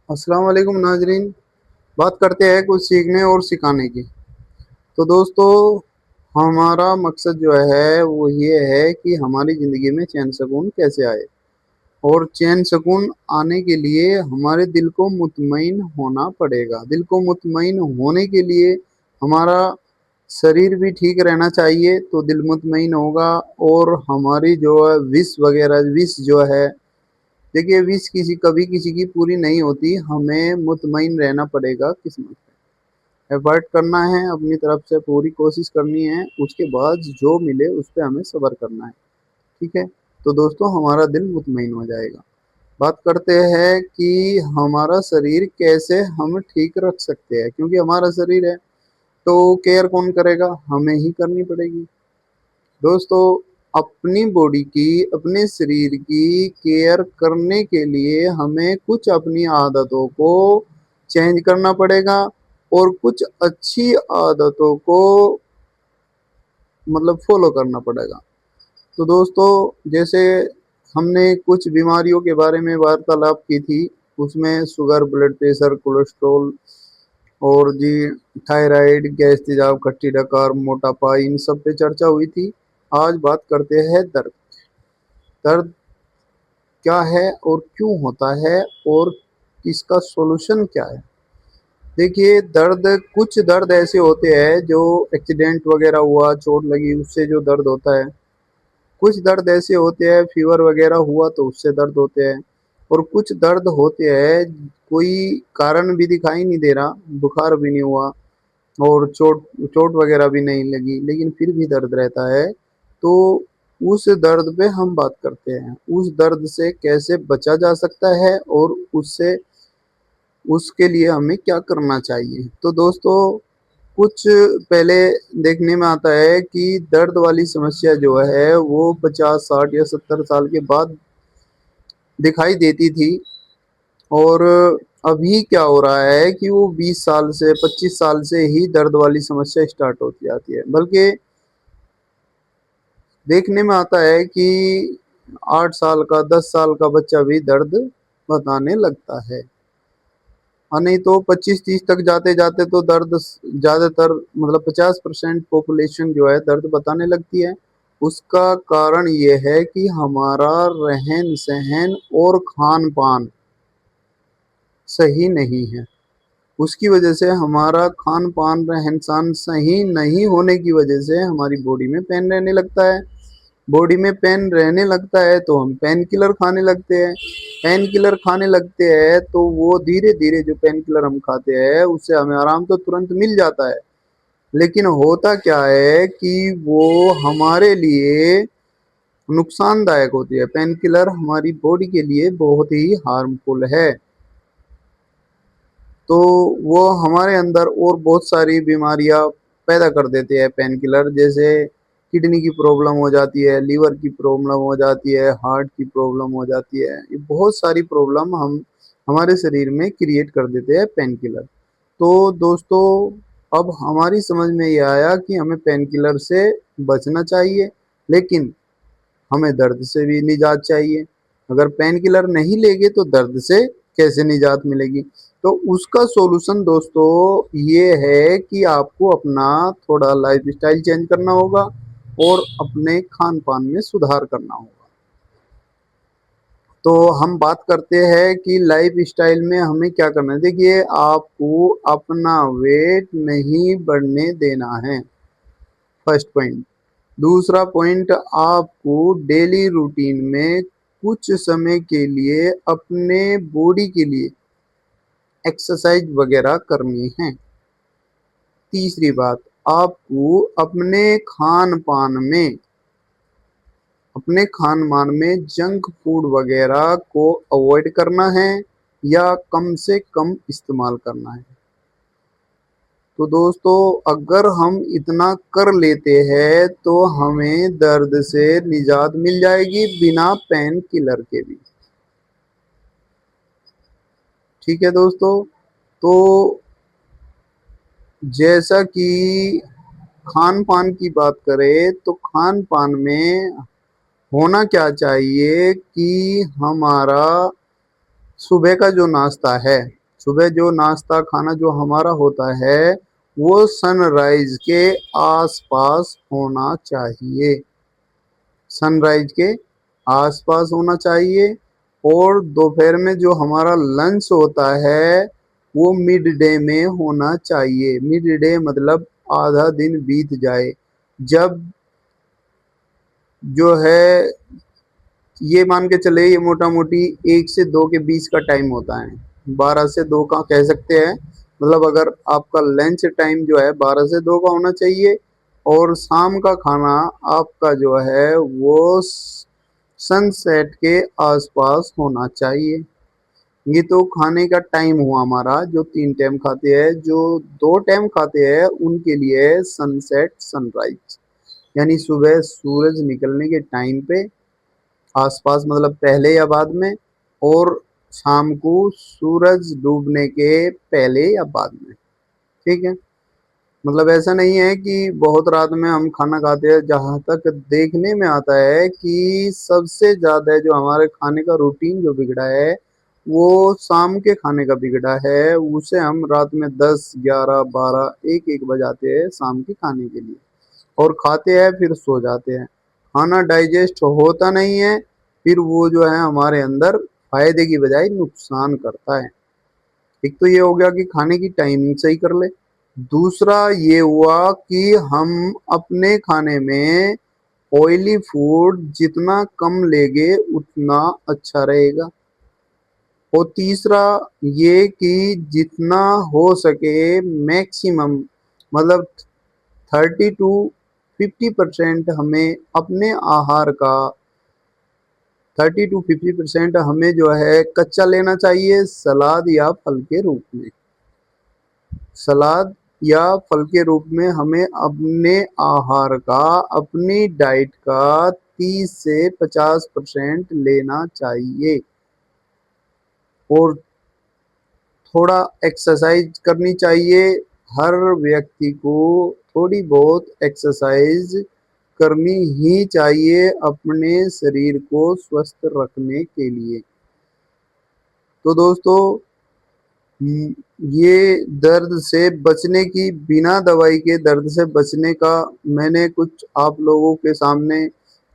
अस्सलाम वालेकुम नाजरीन। बात करते हैं कुछ सीखने और सिखाने की। तो दोस्तों, हमारा मकसद जो है वो ये है कि हमारी ज़िंदगी में चैन सुकून कैसे आए। और चैन सुकून आने के लिए हमारे दिल को मुतमईन होना पड़ेगा। दिल को मुतमईन होने के लिए हमारा शरीर भी ठीक रहना चाहिए, तो दिल मुतमईन होगा। और हमारी जो है विश वगैरह विश जो है, देखिए विश कभी किसी की पूरी नहीं होती। हमें मुतमईन रहना पड़ेगा किस्मत पे। एफर्ट करना है, अपनी तरफ से पूरी कोशिश करनी है, उसके बाद जो मिले उस पे हमें सब्र करना है। ठीक है, तो दोस्तों हमारा दिल मुतमईन हो जाएगा। बात करते हैं कि हमारा शरीर कैसे हम ठीक रख सकते हैं, क्योंकि हमारा शरीर है तो केयर कौन करेगा, हमें ही करनी पड़ेगी। दोस्तों, अपनी बॉडी की, अपने शरीर की केयर करने के लिए हमें कुछ अपनी आदतों को चेंज करना पड़ेगा और कुछ अच्छी आदतों को मतलब फॉलो करना पड़ेगा। तो दोस्तों, जैसे हमने कुछ बीमारियों के बारे में वार्तालाप की थी, उसमें शुगर, ब्लड प्रेशर, कोलेस्ट्रॉल और जी थायराइड, गैस तेजाब, खट्टी डकार, मोटापा, इन सब पे चर्चा हुई थी। आज बात करते हैं दर्द। दर्द क्या है और क्यों होता है और इसका सॉल्यूशन क्या है। देखिए, कुछ दर्द ऐसे होते हैं जो एक्सीडेंट वगैरह हुआ, चोट लगी, उससे जो दर्द होता है। कुछ दर्द ऐसे होते हैं फीवर वगैरह हुआ तो उससे दर्द होते हैं। और कुछ दर्द होते हैं कोई कारण भी दिखाई नहीं दे रहा, बुखार भी नहीं हुआ और चोट चोट वगैरह भी नहीं लगी, लेकिन फिर भी दर्द रहता है। तो उस दर्द पे हम बात करते हैं, उस दर्द से कैसे बचा जा सकता है और उससे उसके लिए हमें क्या करना चाहिए। तो दोस्तों, कुछ पहले देखने में आता है कि दर्द वाली समस्या जो है वो 50, 60 या 70 साल के बाद दिखाई देती थी। और अभी क्या हो रहा है कि वो 20 साल से 25 साल से ही दर्द वाली समस्या स्टार्ट होती जाती है। बल्कि देखने में आता है कि 8 साल का, 10 साल का बच्चा भी दर्द बताने लगता है। हाँ, नहीं तो 25, 30 तक जाते जाते तो दर्द ज्यादातर मतलब 50% पॉपुलेशन जो है दर्द बताने लगती है। उसका कारण ये है कि हमारा रहन सहन और खान पान सही नहीं है। उसकी वजह से हमारा खान पान रहन सहन सही नहीं होने की वजह से हमारी बॉडी में पेन रहने लगता है। बॉडी में पेन रहने लगता है तो हम पेन किलर खाने लगते हैं। पेन किलर खाने लगते हैं तो वो धीरे धीरे जो पेन किलर हम खाते हैं उससे हमें आराम तो तुरंत मिल जाता है, लेकिन होता क्या है कि वो हमारे लिए नुकसानदायक होती है। पेन किलर हमारी बॉडी के लिए बहुत ही हार्मफुल है। तो वो हमारे अंदर और बहुत सारी बीमारियां पैदा कर देते हैं पेन किलर। जैसे किडनी की प्रॉब्लम हो जाती है, लीवर की प्रॉब्लम हो जाती है, हार्ट की प्रॉब्लम हो जाती है। ये बहुत सारी प्रॉब्लम हम हमारे शरीर में क्रिएट कर देते हैं पेन किलर। तो दोस्तों, अब हमारी समझ में ये आया कि हमें पेन किलर से बचना चाहिए, लेकिन हमें दर्द से भी निजात चाहिए। अगर पेन किलर नहीं लेंगे तो दर्द से कैसे निजात मिलेगी। तो उसका सॉल्यूशन दोस्तों ये है कि आपको अपना थोड़ा लाइफ स्टाइल चेंज करना होगा और अपने खान पान में सुधार करना होगा। तो हम बात करते हैं कि लाइफ स्टाइल में हमें क्या करना है। देखिए, आपको अपना वेट नहीं बढ़ने देना है, फर्स्ट पॉइंट। दूसरा पॉइंट, आपको डेली रूटीन में कुछ समय के लिए अपने बॉडी के लिए एक्सरसाइज वगैरह करनी है। तीसरी बात, आपको अपने खान पान में जंक फूड वगैरह को अवॉइड करना है या कम से कम इस्तेमाल करना है। तो दोस्तों, अगर हम इतना कर लेते हैं तो हमें दर्द से निजात मिल जाएगी बिना पेन किलर के भी। ठीक है दोस्तों, तो जैसा कि खान पान की बात करें तो खान पान में होना क्या चाहिए कि हमारा सुबह का जो नाश्ता है, सुबह जो नाश्ता खाना जो हमारा होता है वो सनराइज के आसपास होना चाहिए, सनराइज के आसपास होना चाहिए। और दोपहर में जो हमारा लंच होता है वो मिड डे में होना चाहिए। मिड डे मतलब आधा दिन बीत जाए, जब जो है ये मान के चले ये मोटा मोटी 1 से 2 के बीच का टाइम होता है, 12 से 2 का कह सकते हैं। मतलब अगर आपका लंच टाइम जो है 12 से 2 का होना चाहिए और शाम का खाना आपका जो है वो सनसेट के आसपास होना चाहिए। ये तो खाने का टाइम हुआ हमारा, जो 3 टाइम खाते हैं। जो 2 टाइम खाते हैं उनके लिए सनसेट सनराइज, यानी सुबह सूरज निकलने के टाइम पे आसपास, मतलब पहले या बाद में, और शाम को सूरज डूबने के पहले या बाद में। ठीक है, मतलब ऐसा नहीं है कि बहुत रात में हम खाना खाते हैं। जहाँ तक देखने में आता है कि सबसे ज्यादा जो हमारे खाने का रूटीन जो बिगड़ा है वो शाम के खाने का बिगड़ा है। उसे हम रात में 10, 11, 12, 1 बजाते हैं शाम के खाने के लिए, और खाते हैं फिर सो जाते हैं। खाना डाइजेस्ट होता नहीं है, फिर वो जो है हमारे अंदर फायदे की बजाय नुकसान करता है। एक तो ये हो गया कि खाने की टाइमिंग सही कर ले। दूसरा ये हुआ कि हम अपने खाने में ऑयली फूड जितना कम लेंगे उतना अच्छा रहेगा। और तीसरा ये कि जितना हो सके मैक्सिमम, मतलब 30 to 50% हमें अपने आहार का 30 to 50% हमें जो है कच्चा लेना चाहिए, सलाद या फल के रूप में। सलाद या फल के रूप में हमें अपने आहार का, अपनी डाइट का 30 से 50% लेना चाहिए। और थोड़ा एक्सरसाइज करनी चाहिए। हर व्यक्ति को थोड़ी बहुत एक्सरसाइज करनी ही चाहिए अपने शरीर को स्वस्थ रखने के लिए। तो दोस्तों, ये दर्द से बचने की, बिना दवाई के दर्द से बचने का मैंने कुछ आप लोगों के सामने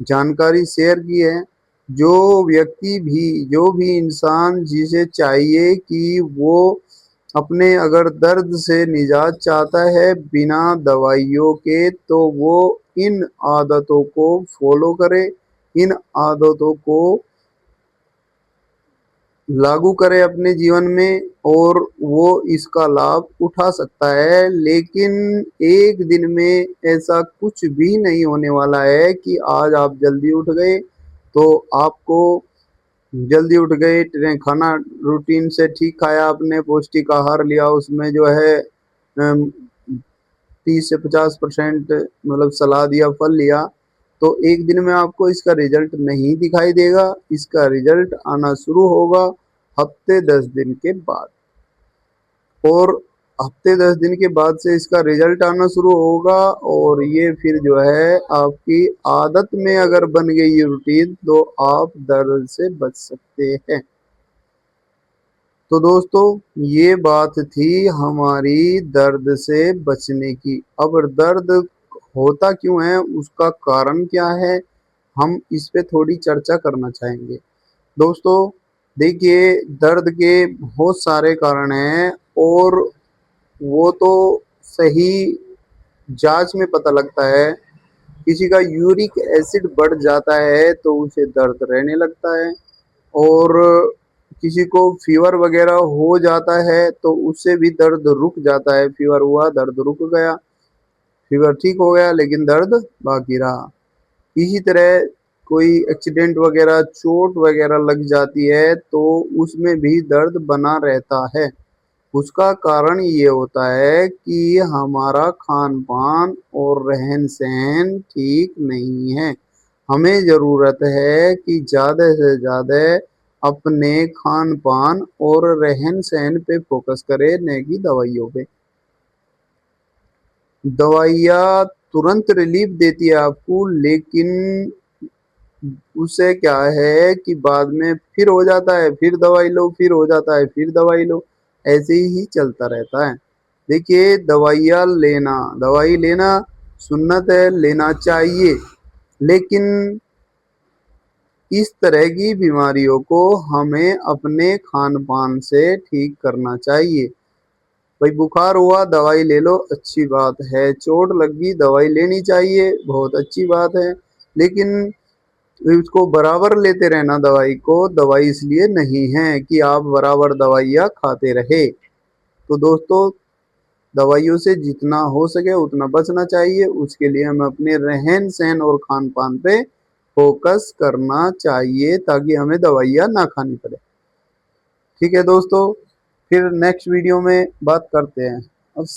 जानकारी शेयर की है। जो व्यक्ति भी, जो भी इंसान जिसे चाहिए कि वो अपने अगर दर्द से निजात चाहता है बिना दवाइयों के, तो वो इन आदतों को फॉलो करे, इन आदतों को लागू करे अपने जीवन में, और वो इसका लाभ उठा सकता है। लेकिन एक दिन में ऐसा कुछ भी नहीं होने वाला है कि आज आप जल्दी उठ गए तो आपको, जल्दी उठ गए, खाना रूटीन से ठीक खाया आपने, पौष्टिक आहार लिया, उसमें जो है 30 से 50% मतलब सलाद या फल लिया, तो एक दिन में आपको इसका रिजल्ट नहीं दिखाई देगा। इसका रिजल्ट आना शुरू होगा हफ्ते 10 दिन के बाद। और हफ्ते 10 दिन के बाद से इसका रिजल्ट आना शुरू होगा, और ये फिर जो है आपकी आदत में अगर बन गई ये रूटीन, तो आप दर्द से बच सकते हैं। तो दोस्तों, ये बात थी हमारी दर्द से बचने की। अब दर्द होता क्यों है, उसका कारण क्या है, हम इस पे थोड़ी चर्चा करना चाहेंगे। दोस्तों देखिए, दर्द के बहुत सारे कारण हैं, और वो तो सही जांच में पता लगता है। किसी का यूरिक एसिड बढ़ जाता है तो उसे दर्द रहने लगता है, और किसी को फीवर वगैरह हो जाता है तो उससे भी दर्द रुक जाता है। फीवर हुआ, दर्द रुक गया, फीवर ठीक हो गया लेकिन दर्द बाकी रहा। इसी तरह कोई एक्सीडेंट वगैरह, चोट वगैरह लग जाती है तो उसमें भी दर्द बना रहता है। उसका कारण ये होता है कि हमारा खान पान और रहन सहन ठीक नहीं है। हमें ज़रूरत है कि ज़्यादा से ज़्यादा अपने खान पान और रहन सहन पे फोकस करें, न कि दवाइयों पे। दवाइयाँ तुरंत रिलीफ देती है आपको, लेकिन उससे क्या है कि बाद में फिर हो जाता है, फिर दवाई लो, फिर हो जाता है, फिर दवाई लो, ऐसे ही चलता रहता है। देखिए, दवाई लेना सुन्नत है, लेना चाहिए, लेकिन इस तरह की बीमारियों को हमें अपने खान पान से ठीक करना चाहिए। भाई बुखार हुआ दवाई ले लो, अच्छी बात है, चोट लगी दवाई लेनी चाहिए, बहुत अच्छी बात है, लेकिन उसको बराबर लेते रहना दवाई को। दवाई इसलिए नहीं है कि आप बराबर दवाइयाँ खाते रहे। तो दोस्तों, दवाइयों से जितना हो सके उतना बचना चाहिए, उसके लिए हमें अपने रहन सहन और खान पान पे फोकस करना चाहिए ताकि हमें दवाइयाँ ना खानी पड़े। ठीक है दोस्तों, फिर नेक्स्ट वीडियो में बात करते हैं। अस्सलाम।